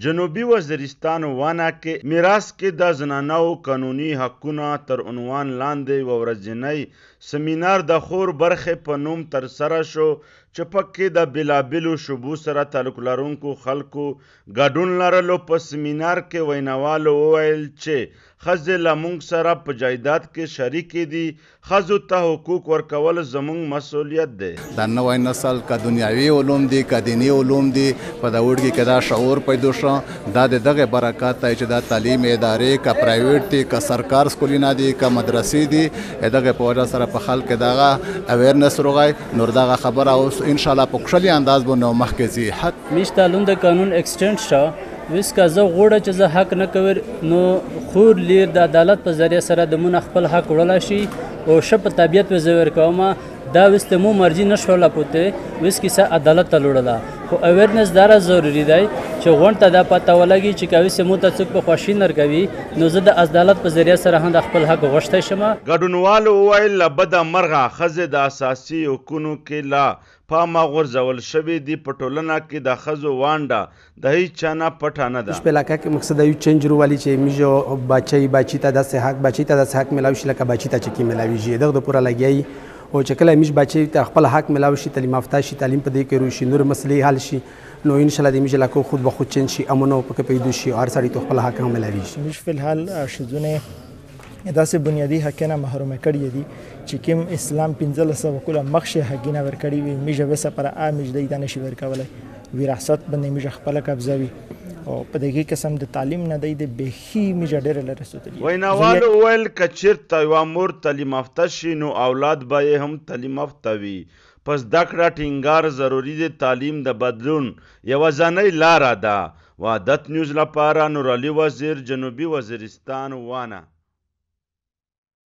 جنوبي وزیرستان وانه کې میراث کې د زنانو قانوني حقونه تر عنوان لاندې یوه ورځنی سمینار د خور برخې په نوم ترسره شو چې پکې د بېلابېلو شعبو سره تعلق لرونکو خلکو ګډون لرلو. په سمینار کې ویناوالو وویل چې ښځې له موږ سره په جایداد کې شریکې دي. ښځو ته حقوق ورکول زموږ مسؤلیت دی. د نوی نسل که دنیاوي علوم دي که دیني علوم دي په د وړکي کې دا شعور پیدا شو. دا د دغه برکات دی چې دا تعلیم ادارې که پرایویټ دي که سرکار سکولونه دي که مدرسې دي دغه په وجه سره په خلک دغه اویرنس روغی نور دغه خبره اوس انشاءالله په کښلي انداز به نو مخکې ځي. حد میش تعلیم د قانون اکسټنډ شو ویس که زه غوړه چې زه حق نه کوي نو خور لیر د عدالت په ذریعه سره د مون خپل حق وړلی شي او ښه په طبیعت به زه ورکوم دا وست مو مرجی نشوله پوته وس کیسه عدالت ته لوړله خو اویرنس داره ضروری دی چې غونډ ته دا پته ولګي چې کوي سمو ته څوک په خوشي نرګوي نو زه د عدالت په ذریعه سره هم د خپل حق غوښتی شم. ګډونوالو وویل له بده مرغه ښځې د اساسي حقونو کې لا پامه غورځول شوې دي. په ټولنه کې د ښځو وانډه د هیچ چا نه پټه نه ده. په علاقه کې مقصد یو چینج رووالی چې میجو بچی ته داسې حق بچی ته داسې حق میلاوي شي لکه بچی ته چې کې میلاویږي دغه د پوره لګیایي او چې کله میش بچی ته خپل حق میلاوي شي تعلیم یافته شي تعلیم په دې کې روي شي نور مسلې حل شي نو ان شاء الله د میش علاقو خود به خود چینج شي امن او پکې پیدا شي هر سړی ته خپل حق هم میلاوي شي. میش فی الحال شذونه داسې بنیادی حقونه محروم کړي دي چې کوم اسلام 1500 کله مخشه حقونه ورکړي وي میجه وسه پر امیج دی د نشي ورکولای وراثت باندې میجه خپل قبضه وي او په دغه قسم د تعلیم نه دی د بهي میجه ډېر لري سوتلی. ویناوالو ویل که چیرته یوه مور تعلیم یافته شي نو اولاد به یې هم تعلیم یافته وي. پس زده کړه ټینګار ضروري دی. تعلیم د بدلون یوازینۍ لاره ده. وحدت نیوز لپاره نورعلي وزیر جنوبي وزیرستان وانه.